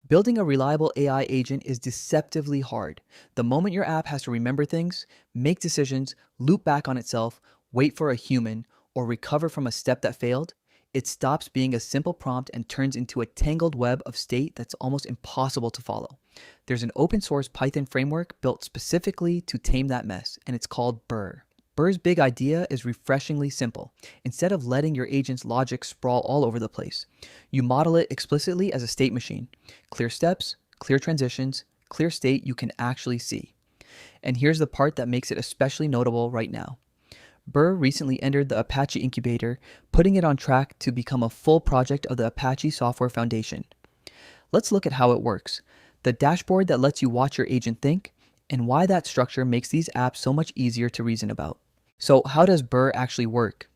Building a reliable AI agent is deceptively hard. The moment your app has to remember things, make decisions, loop back on itself, wait for a human, or recover from a step that failed, it stops being a simple prompt and turns into a tangled web of state that's almost impossible to follow. There's an open source Python framework built specifically to tame that mess, and it's called Burr. Burr's big idea is refreshingly simple. Instead of letting your agent's logic sprawl all over the place, you model it explicitly as a state machine. Clear steps, clear transitions, clear state you can actually see. And here's the part that makes it especially notable right now. Burr recently entered the Apache Incubator, putting it on track to become a full project of the Apache Software Foundation. Let's look at how it works, the dashboard that lets you watch your agent think, and why that structure makes these apps so much easier to reason about. So how does Burr actually work?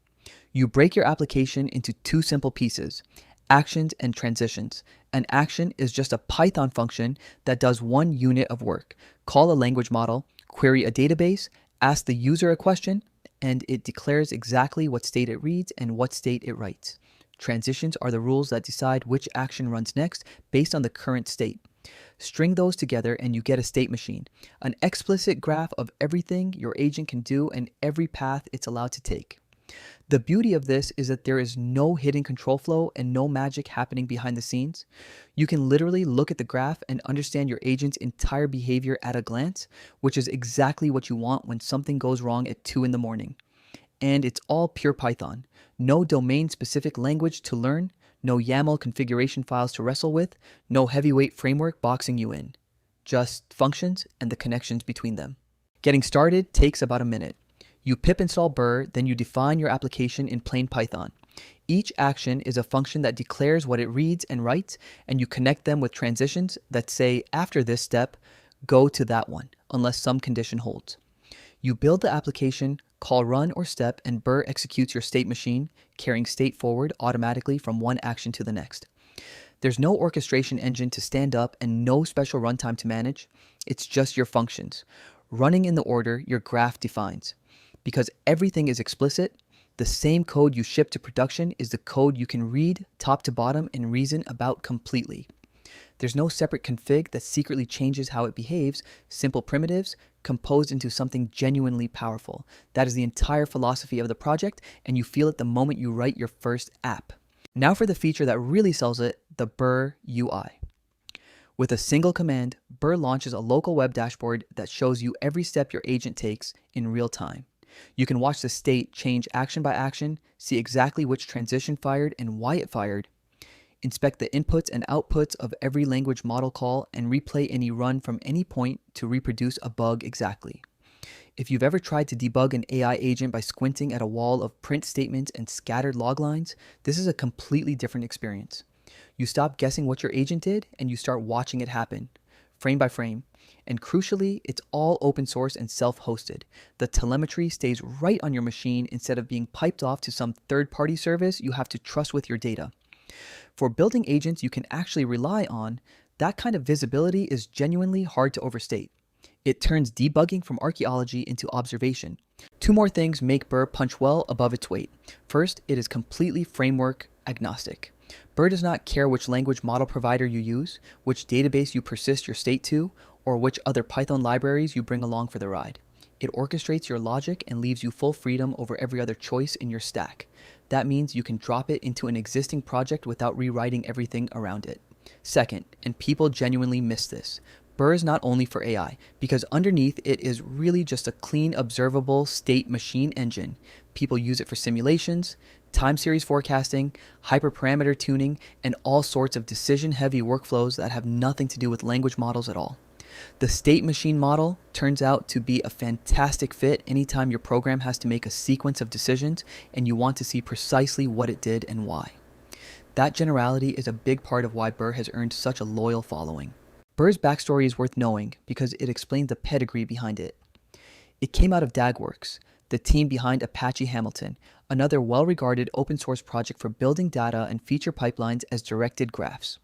You break your application into two simple pieces, actions and transitions. An action is just a Python function that does one unit of work. Call a language model, query a database, ask the user a question, and it declares exactly what state it reads and what state it writes. Transitions are the rules that decide which action runs next based on the current state. String those together and you get a state machine, an explicit graph of everything your agent can do and every path it's allowed to take. The beauty of this is that there is no hidden control flow and no magic happening behind the scenes. You can literally look at the graph and understand your agent's entire behavior at a glance, which is exactly what you want when something goes wrong at 2 in the morning. And it's all pure Python. No domain-specific language to learn, no YAML configuration files to wrestle with, no heavyweight framework boxing you in. Just functions and the connections between them. Getting started takes about a minute. You pip install Burr, then you define your application in plain Python. Each action is a function that declares what it reads and writes, and you connect them with transitions that say, after this step, go to that one, unless some condition holds. You build the application, call run or step, and Burr executes your state machine, carrying state forward automatically from one action to the next. There's no orchestration engine to stand up and no special runtime to manage. It's just your functions, running in the order your graph defines. Because everything is explicit, the same code you ship to production is the code you can read top to bottom and reason about completely. There's no separate config that secretly changes how it behaves, simple primitives composed into something genuinely powerful. That is the entire philosophy of the project, and you feel it the moment you write your first app. Now for the feature that really sells it, the Burr UI. With a single command, Burr launches a local web dashboard that shows you every step your agent takes in real time. You can watch the state change action by action, see exactly which transition fired and why it fired, inspect the inputs and outputs of every language model call, and replay any run from any point to reproduce a bug exactly. If you've ever tried to debug an AI agent by squinting at a wall of print statements and scattered log lines, this is a completely different experience. You stop guessing what your agent did and you start watching it happen, frame by frame. And crucially, it's all open source and self-hosted. The telemetry stays right on your machine instead of being piped off to some third-party service you have to trust with your data. For building agents you can actually rely on, that kind of visibility is genuinely hard to overstate. It turns debugging from archaeology into observation. Two more things make Burr punch well above its weight. First, it is completely framework agnostic. Burr does not care which language model provider you use, which database you persist your state to, or which other Python libraries you bring along for the ride. It orchestrates your logic and leaves you full freedom over every other choice in your stack. That means you can drop it into an existing project without rewriting everything around it. Second, and people genuinely miss this, Burr is not only for AI, because underneath it is really just a clean, observable state machine engine. People use it for simulations, time series forecasting, hyperparameter tuning, and all sorts of decision-heavy workflows that have nothing to do with language models at all. The state machine model turns out to be a fantastic fit anytime your program has to make a sequence of decisions and you want to see precisely what it did and why. That generality is a big part of why Burr has earned such a loyal following. Burr's backstory is worth knowing because it explains the pedigree behind it. It came out of DagWorks, the team behind Apache Hamilton, another well-regarded open source project for building data and feature pipelines as directed graphs.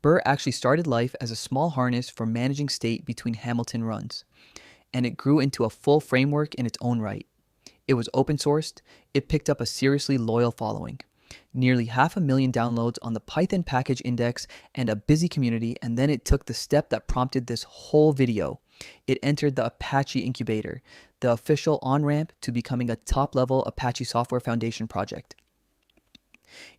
Burr actually started life as a small harness for managing state between Hamilton runs, and it grew into a full framework in its own right. It was open sourced, it picked up a seriously loyal following. Nearly 500,000 downloads on the Python package index and a busy community, and then it took the step that prompted this whole video. It entered the Apache Incubator, the official on-ramp to becoming a top-level Apache Software Foundation project.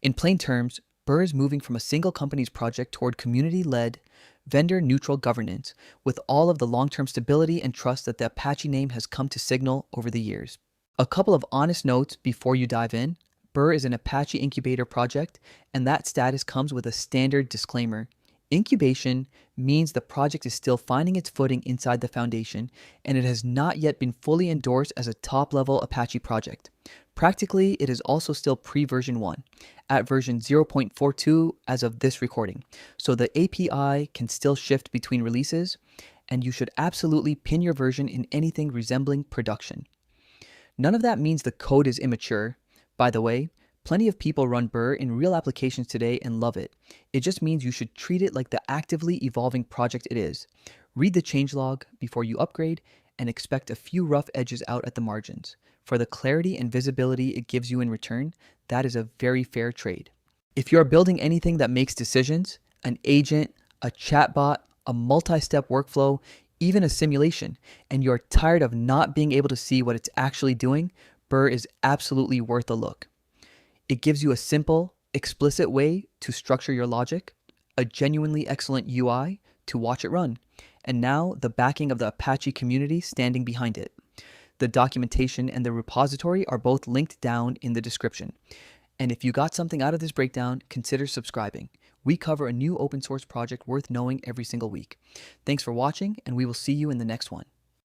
In plain terms, Burr is moving from a single company's project toward community-led, vendor-neutral governance with all of the long-term stability and trust that the Apache name has come to signal over the years. A couple of honest notes before you dive in. Burr is an Apache Incubator project, and that status comes with a standard disclaimer. Incubation means the project is still finding its footing inside the foundation, and it has not yet been fully endorsed as a top-level Apache project. Practically, it is also still pre-version 1, at version 0.42 as of this recording, so the API can still shift between releases, and you should absolutely pin your version in anything resembling production. None of that means the code is immature. By the way, plenty of people run Burr in real applications today and love it. It just means you should treat it like the actively evolving project it is. Read the changelog before you upgrade and expect a few rough edges out at the margins. For the clarity and visibility it gives you in return, that is a very fair trade. If you are building anything that makes decisions, an agent, a chatbot, a multi-step workflow, even a simulation, and you're tired of not being able to see what it's actually doing, Burr is absolutely worth a look. It gives you a simple, explicit way to structure your logic, a genuinely excellent UI to watch it run, and now the backing of the Apache community standing behind it. The documentation and the repository are both linked down in the description. And if you got something out of this breakdown, consider subscribing. We cover a new open source project worth knowing every single week. Thanks for watching, and we will see you in the next one.